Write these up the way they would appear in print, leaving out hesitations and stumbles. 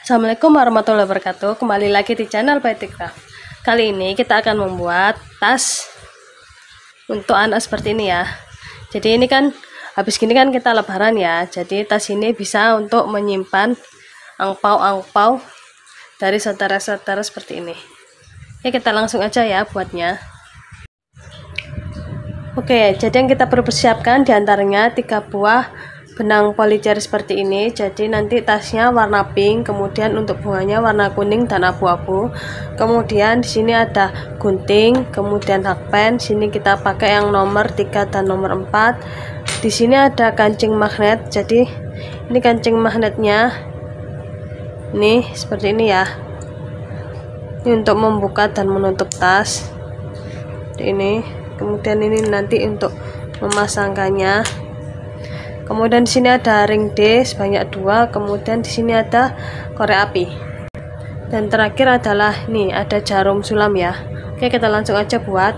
Assalamualaikum warahmatullahi wabarakatuh. Kembali lagi di channel Batik Craft. Kali ini kita akan membuat tas untuk anak seperti ini ya. Jadi ini kan habis gini kan kita lebaran ya. Jadi tas ini bisa untuk menyimpan angpau-angpau dari saudara-saudara seperti ini. Oke, kita langsung aja ya buatnya. Oke, jadi yang kita perlu persiapkan diantaranya 3 buah benang policer seperti ini. Jadi nanti tasnya warna pink, kemudian untuk bunganya warna kuning dan abu-abu. Kemudian di sini ada gunting, kemudian hakpen. Sini kita pakai yang nomor 3 dan nomor 4. Di sini ada kancing magnet. Jadi ini kancing magnetnya. Nih seperti ini ya. Ini untuk membuka dan menutup tas. Ini. Kemudian ini nanti untuk memasangkannya. Kemudian di sini ada ring D sebanyak 2, kemudian di sini ada korek api. Dan terakhir adalah nih ada jarum sulam ya. Oke, kita langsung aja buat.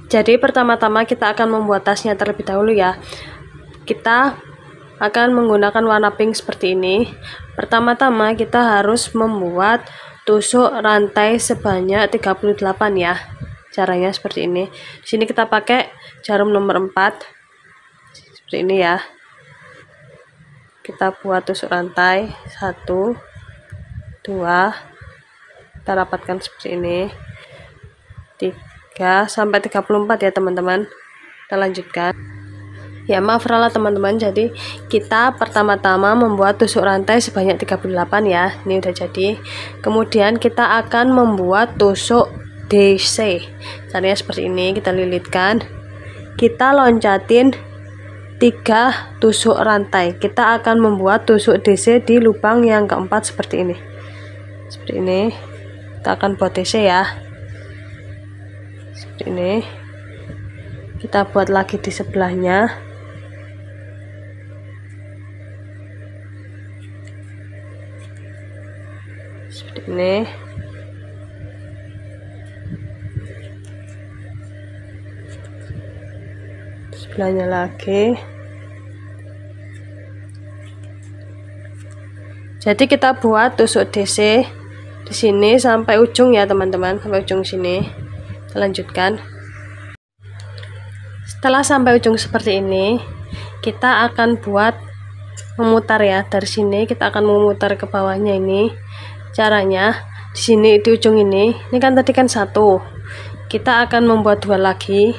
Jadi pertama-tama kita akan membuat tasnya terlebih dahulu ya. Kita akan menggunakan warna pink seperti ini. Pertama-tama kita harus membuat tusuk rantai sebanyak 38 ya. Caranya seperti ini. Di sini kita pakai jarum nomor 4. Seperti ini ya. Kita buat tusuk rantai 1 2, kita rapatkan seperti ini, 3 sampai 34 ya teman-teman. Kita lanjutkan ya, maaf ralat teman-teman. Jadi kita pertama-tama membuat tusuk rantai sebanyak 38 ya. Ini udah jadi. Kemudian kita akan membuat tusuk DC. Caranya seperti ini, kita lilitkan, kita loncatin 3 tusuk rantai. Kita akan membuat tusuk DC di lubang yang keempat seperti ini. Seperti ini. Kita akan buat DC ya. Seperti ini. Kita buat lagi di sebelahnya. Seperti ini. Sebelahnya lagi. Jadi kita buat tusuk DC di sini sampai ujung ya teman-teman, sampai ujung sini. Kita lanjutkan. Setelah sampai ujung seperti ini, kita akan buat memutar ya. Dari sini kita akan memutar ke bawahnya ini. Caranya di sini di ujung ini kan tadi kan 1. Kita akan membuat 2 lagi.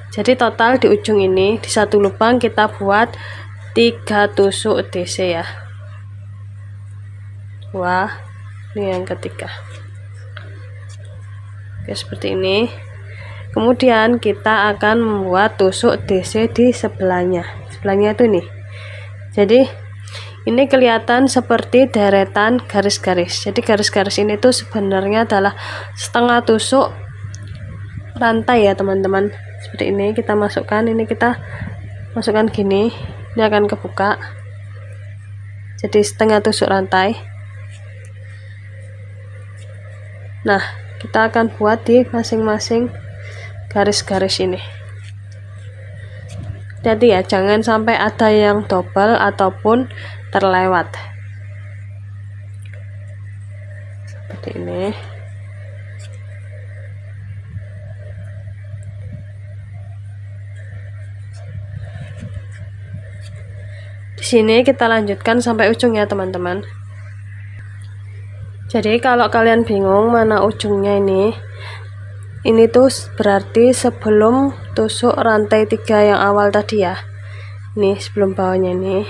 Jadi total di ujung ini di satu lubang kita buat 3 tusuk DC ya. Wah, ini yang ketiga. Oke, seperti ini. Kemudian kita akan membuat tusuk DC di sebelahnya. Sebelahnya itu nih. Jadi ini kelihatan seperti deretan garis-garis. Jadi garis-garis ini tuh sebenarnya adalah setengah tusuk rantai ya teman-teman. Seperti ini kita masukkan, ini kita masukkan gini, ini akan kebuka. Jadi setengah tusuk rantai. Nah, kita akan buat di masing-masing garis-garis ini. Jadi ya, jangan sampai ada yang double ataupun terlewat. Seperti ini. Di sini kita lanjutkan sampai ujung ya teman-teman. Jadi kalau kalian bingung mana ujungnya ini tuh berarti sebelum tusuk rantai 3 yang awal tadi ya. Ini sebelum bawahnya ini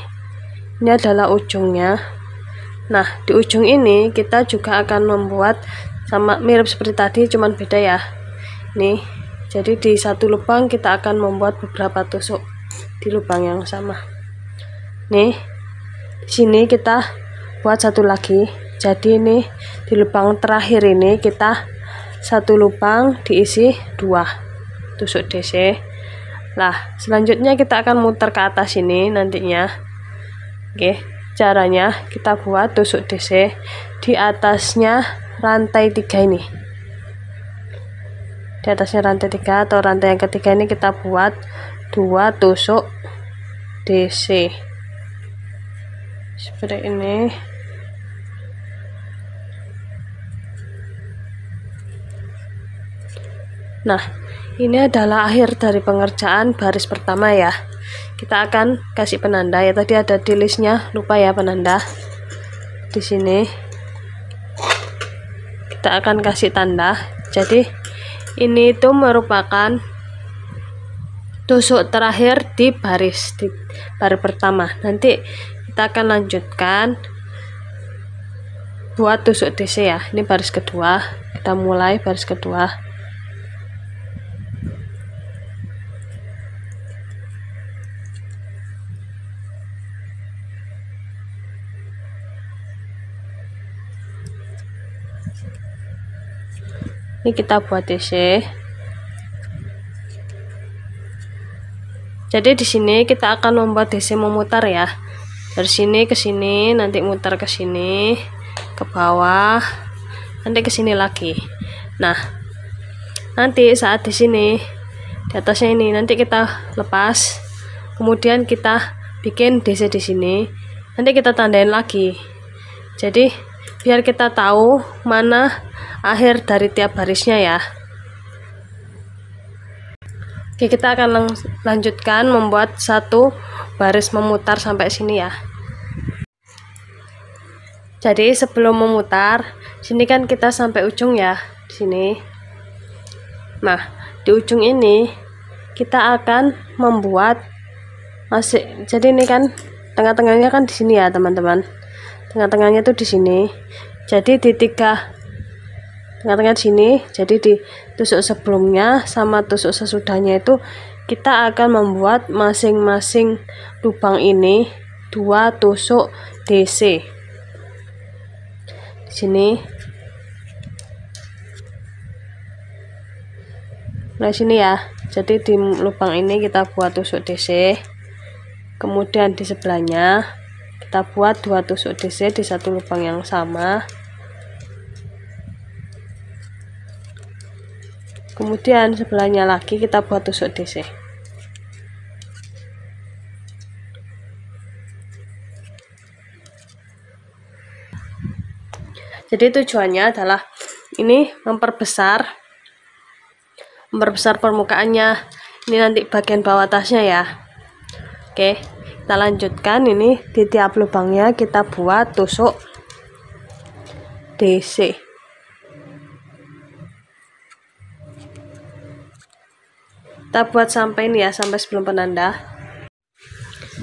adalah ujungnya. Nah di ujung ini kita juga akan membuat sama mirip seperti tadi, cuman beda ya. Nih, jadi di satu lubang kita akan membuat beberapa tusuk di lubang yang sama. Nih, di sini kita buat 1 lagi. Jadi ini di lubang terakhir ini kita 1 lubang diisi 2 tusuk DC. Nah, selanjutnya kita akan muter ke atas ini nantinya. Oke, caranya kita buat tusuk DC di atasnya rantai 3 ini. Di atasnya rantai 3 atau rantai yang ketiga ini kita buat 2 tusuk DC. Seperti ini. Nah, ini adalah akhir dari pengerjaan baris pertama ya. Kita akan kasih penanda ya, tadi ada di listnya, lupa ya penanda. Di sini kita akan kasih tanda. Jadi ini itu merupakan tusuk terakhir di baris pertama. Nanti kita akan lanjutkan buat tusuk DC ya. Ini baris kedua, kita mulai baris kedua. Ini kita buat DC. Jadi di sini kita akan membuat DC memutar ya. Dari sini ke sini, nanti mutar ke sini, ke bawah, nanti ke sini lagi. Nah, nanti saat di sini, di atasnya ini nanti kita lepas, kemudian kita bikin DC di sini. Nanti kita tandain lagi. Jadi biar kita tahu mana akhir dari tiap barisnya ya. Oke, kita akan lanjutkan membuat satu baris memutar sampai sini ya. Jadi sebelum memutar, sini kan kita sampai ujung ya, di sini. Nah, di ujung ini kita akan membuat jadi ini kan tengah-tengahnya kan di sini ya, teman-teman. Tengah-tengahnya tuh di sini. Jadi di tengah-tengah di sini, jadi di tusuk sebelumnya sama tusuk sesudahnya itu kita akan membuat masing-masing lubang ini 2 tusuk DC. Di sini. Nah, sini ya. Jadi di lubang ini kita buat tusuk DC. Kemudian di sebelahnya kita buat 2 tusuk DC di satu lubang yang sama. Kemudian sebelahnya lagi kita buat tusuk DC. Jadi tujuannya adalah ini memperbesar permukaannya. Ini nanti bagian bawah tasnya ya. Oke, kita lanjutkan. Ini di tiap lubangnya kita buat tusuk DC. Kita buat sampai ini ya, sampai sebelum penanda.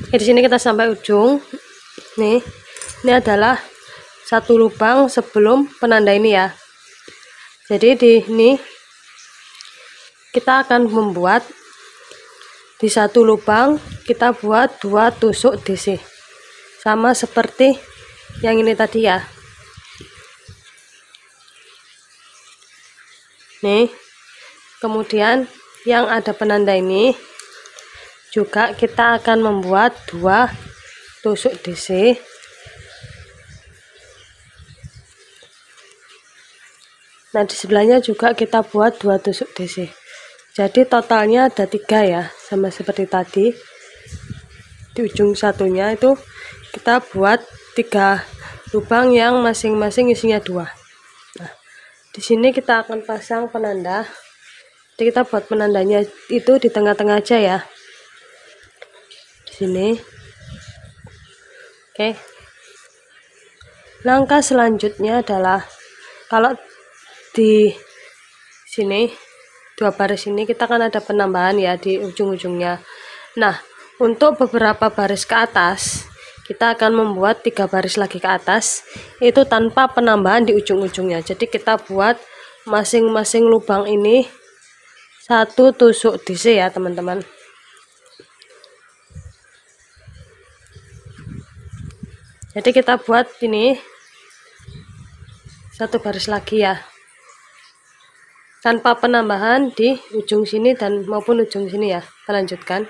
Di sini kita sampai ujung. Nih, ini adalah satu lubang sebelum penanda ini ya. Jadi di ini kita akan membuat di satu lubang kita buat 2 tusuk DC. Sama seperti yang ini tadi ya. Nih. Kemudian yang ada penanda ini juga kita akan membuat 2 tusuk DC. Nah, di sebelahnya juga kita buat 2 tusuk DC. Jadi totalnya ada 3 ya, sama seperti tadi. Di ujung satunya itu kita buat 3 lubang yang masing-masing isinya 2. Nah, di sini kita akan pasang penanda. Jadi kita buat penandanya itu di tengah-tengah aja ya. Di sini. Oke. Langkah selanjutnya adalah kalau di sini 2 baris ini kita kan ada penambahan ya di ujung-ujungnya. Nah, untuk beberapa baris ke atas kita akan membuat 3 baris lagi ke atas itu tanpa penambahan di ujung-ujungnya. Jadi kita buat masing-masing lubang ini 1 tusuk DC ya, teman-teman. Jadi kita buat ini 1 baris lagi ya, tanpa penambahan di ujung sini dan maupun ujung sini ya. Kita lanjutkan.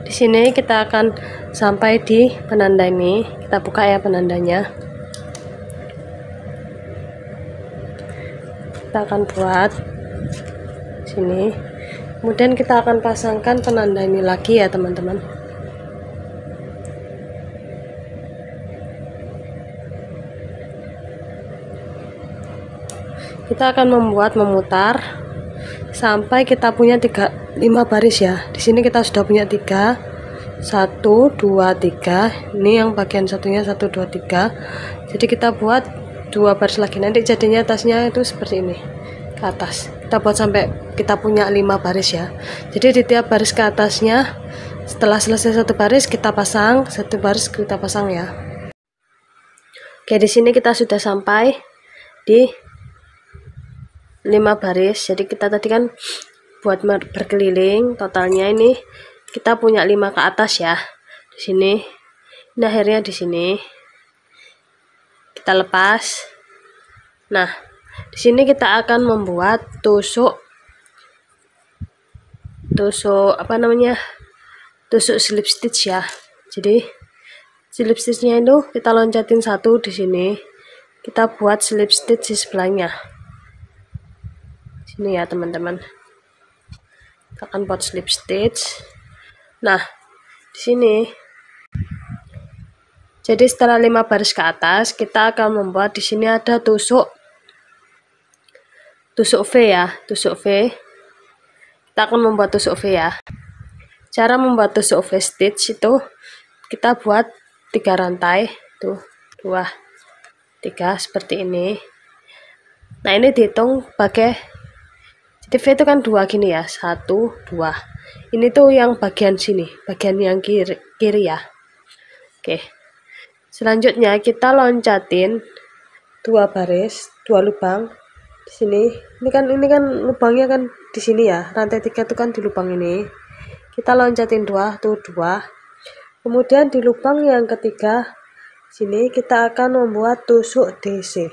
Di sini kita akan sampai di penanda ini. Kita buka ya penandanya. Kita akan buat sini. Kemudian kita akan pasangkan penanda ini lagi ya, teman-teman. Kita akan membuat memutar sampai kita punya 5 baris ya. Di sini kita sudah punya 3, 1 2 3. Ini yang bagian satunya 1 2 3. Jadi kita buat 2 baris lagi, nanti jadinya tasnya itu seperti ini ke atas. Kita buat sampai kita punya 5 baris ya. Jadi di tiap baris ke atasnya, setelah selesai 1 baris kita pasang, 1 baris kita pasang ya. Oke, di sini kita sudah sampai di 5 baris. Jadi kita tadi kan buat berkeliling, totalnya ini kita punya 5 ke atas ya. Di sini, ini akhirnya di sini kita lepas. Nah, di sini kita akan membuat tusuk tusuk slip stitch ya. Jadi slip stitchnya itu kita loncatin 1 di sini, kita buat slip stitch di sebelahnya sini ya teman-teman. Kita akan buat slip stitch. Nah, di sini jadi setelah 5 baris ke atas, kita akan membuat di sini ada tusuk V ya, tusuk V. Kita akan membuat tusuk V ya. Cara membuat tusuk V stitch itu kita buat 3 rantai, tuh 2 3 seperti ini. Nah, ini dihitung pakai, jadi V itu kan 2 gini ya, 1 2. Ini tuh yang bagian sini, bagian yang kiri ya. Oke. Selanjutnya kita loncatin 2 baris, 2 lubang di sini. Ini kan lubangnya kan di sini ya. Rantai 3 itu kan di lubang ini. Kita loncatin 2, tuh 2. Kemudian di lubang yang ketiga sini kita akan membuat tusuk DC.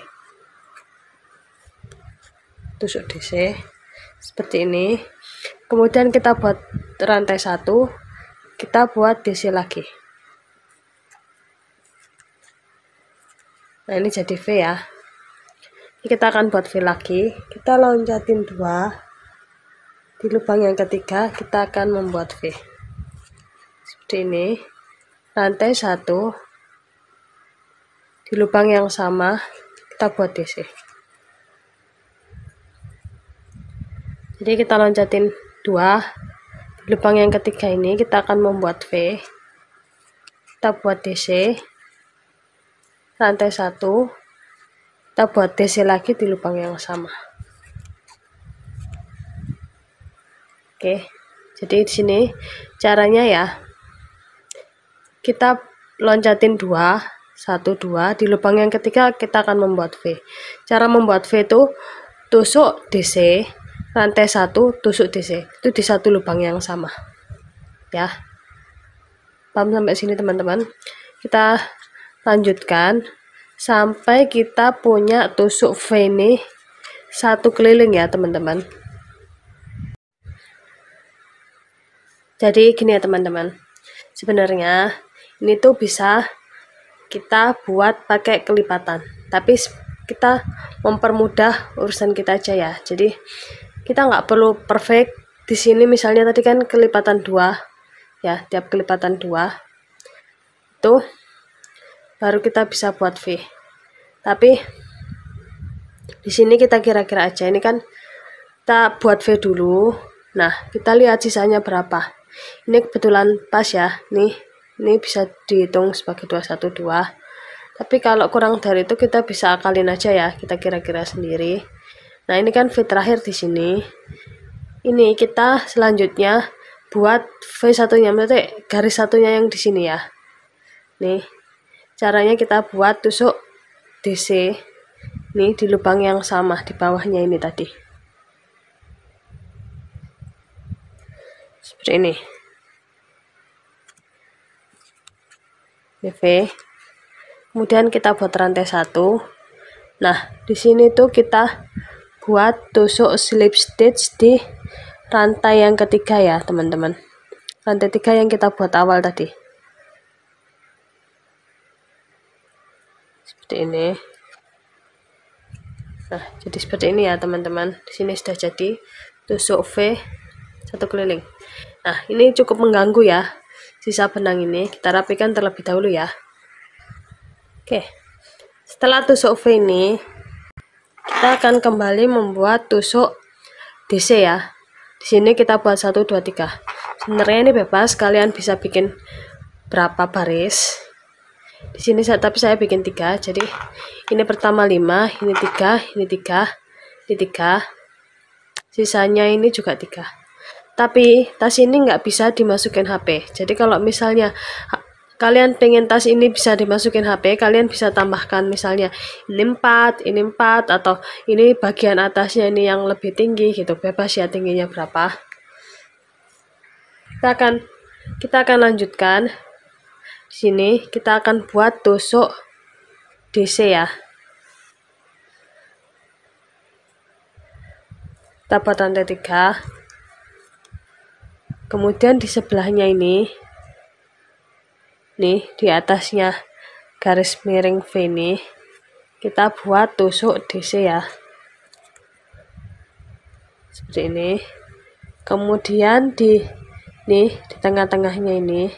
Tusuk DC seperti ini. Kemudian kita buat rantai 1, kita buat DC lagi. Nah, ini jadi V ya. Ini kita akan buat V lagi. Kita loncatin 2. Di lubang yang ketiga kita akan membuat V. Seperti ini. Rantai 1. Di lubang yang sama kita buat DC. Jadi kita loncatin 2. Di lubang yang ketiga ini kita akan membuat V. Kita buat DC. Rantai 1, kita buat DC lagi di lubang yang sama. Oke, jadi di sini caranya ya, kita loncatin 2, 1 2. Di lubang yang ketiga kita akan membuat V. Cara membuat V itu tusuk DC, rantai 1, tusuk DC. Itu di satu lubang yang sama ya. Paham sampai sini teman-teman? Kita lanjutkan sampai kita punya tusuk V ini 1 keliling ya teman-teman. Jadi gini ya teman-teman, sebenarnya ini tuh bisa kita buat pakai kelipatan, tapi kita mempermudah urusan kita aja ya. Jadi kita nggak perlu perfect. Di sini misalnya tadi kan kelipatan 2 ya, tiap kelipatan 2 tuh baru kita bisa buat V. Tapi di sini kita kira-kira aja, ini kan kita buat V dulu. Nah, kita lihat sisanya berapa. Ini kebetulan pas ya. Ini bisa dihitung sebagai 212. Tapi kalau kurang dari itu kita bisa akalin aja ya, kita kira-kira sendiri. Nah, ini kan V terakhir di sini. Ini kita selanjutnya buat V satunya, berarti garis satunya yang di sini ya. Nih. Caranya kita buat tusuk DC nih di lubang yang sama di bawahnya ini tadi. Seperti ini. Ini V. Kemudian kita buat rantai 1. Nah, di sini tuh kita buat tusuk slip stitch di rantai yang ketiga ya, teman-teman. Rantai 3 yang kita buat awal tadi. Seperti ini. Nah, jadi seperti ini ya teman-teman. Di sini sudah jadi tusuk V 1 keliling. Nah, ini cukup mengganggu ya. Sisa benang ini kita rapikan terlebih dahulu ya. Oke. Setelah tusuk V ini, kita akan kembali membuat tusuk DC ya. Di sini kita buat 1 2 3. Sebenarnya ini bebas, kalian bisa bikin berapa baris. Di sini tapi saya bikin 3. Jadi ini pertama 5, ini 3, ini 3, ini 3. Sisanya ini juga 3. Tapi tas ini nggak bisa dimasukin HP. Jadi kalau misalnya kalian pengen tas ini bisa dimasukin HP, kalian bisa tambahkan misalnya ini 4, atau ini bagian atasnya ini yang lebih tinggi gitu, bebas ya tingginya berapa. Kita akan lanjutkan. Di sini kita akan buat tusuk DC ya. Kita buat rantai 3. Kemudian di sebelahnya ini, nih di atasnya garis miring V ini, kita buat tusuk DC ya. Seperti ini. Kemudian di tengah-tengahnya ini,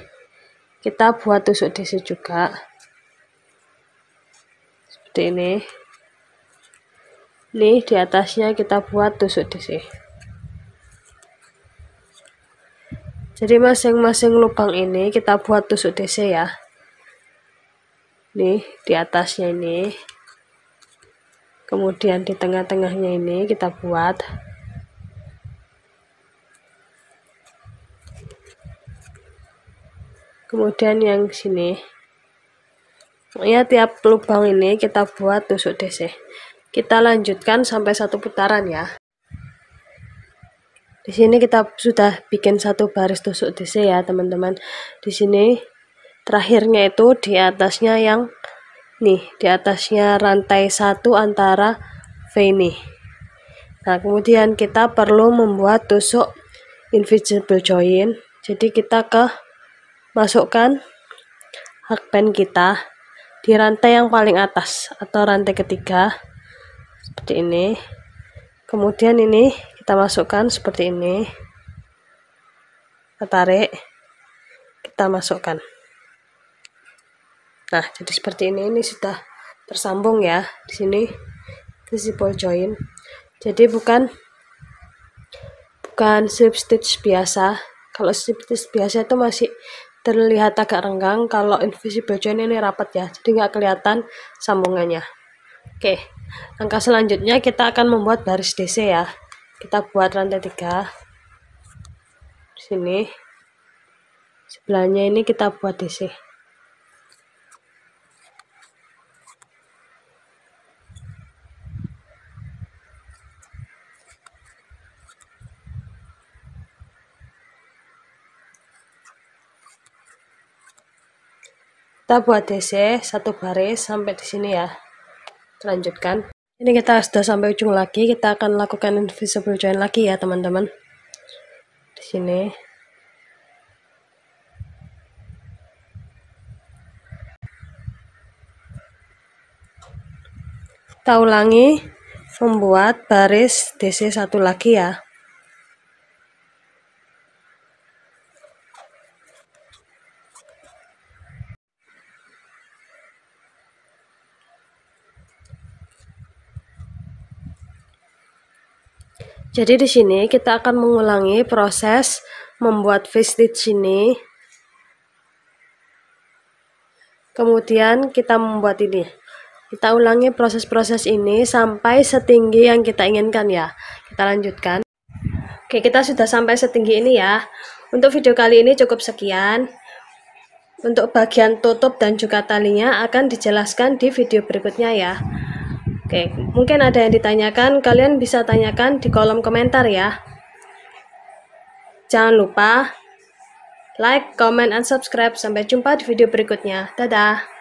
kita buat tusuk DC juga. Seperti ini. Nih di atasnya kita buat tusuk DC. Jadi masing-masing lubang ini kita buat tusuk DC ya. Nih di atasnya ini. Kemudian di tengah-tengahnya ini kita buat. Kemudian yang sini. Pokoknya tiap lubang ini kita buat tusuk DC. Kita lanjutkan sampai 1 putaran ya. Di sini kita sudah bikin 1 baris tusuk DC ya, teman-teman. Di sini terakhirnya itu di atasnya yang nih, di atasnya rantai 1 antara V ini. Nah, kemudian kita perlu membuat tusuk invisible join. Jadi kita masukkan hakband kita di rantai yang paling atas atau rantai ketiga seperti ini. Kemudian ini kita masukkan seperti ini, kita tarik, kita masukkan. Nah, jadi seperti ini sudah tersambung ya. Di sini visible join. Jadi bukan slip stitch biasa. Kalau slip stitch biasa itu masih terlihat agak renggang. Kalau invisible join ini rapat ya, jadi nggak kelihatan sambungannya. Oke, langkah selanjutnya kita akan membuat baris DC ya. Kita buat rantai 3 di sini, sebelahnya ini kita buat DC. Kita buat DC 1 baris sampai di sini ya. Lanjutkan. Ini kita sudah sampai ujung lagi, kita akan lakukan invisible join lagi ya, teman-teman. Di sini. Kita ulangi membuat baris DC 1 lagi ya. Jadi di sini kita akan mengulangi proses membuat V-stitch ini. Kemudian kita membuat ini. Kita ulangi proses-proses ini sampai setinggi yang kita inginkan ya. Kita lanjutkan. Oke, kita sudah sampai setinggi ini ya. Untuk video kali ini cukup sekian. Untuk bagian tutup dan juga talinya akan dijelaskan di video berikutnya ya. Oke, mungkin ada yang ditanyakan, kalian bisa tanyakan di kolom komentar ya. Jangan lupa like, comment, and subscribe. Sampai jumpa di video berikutnya. Dadah!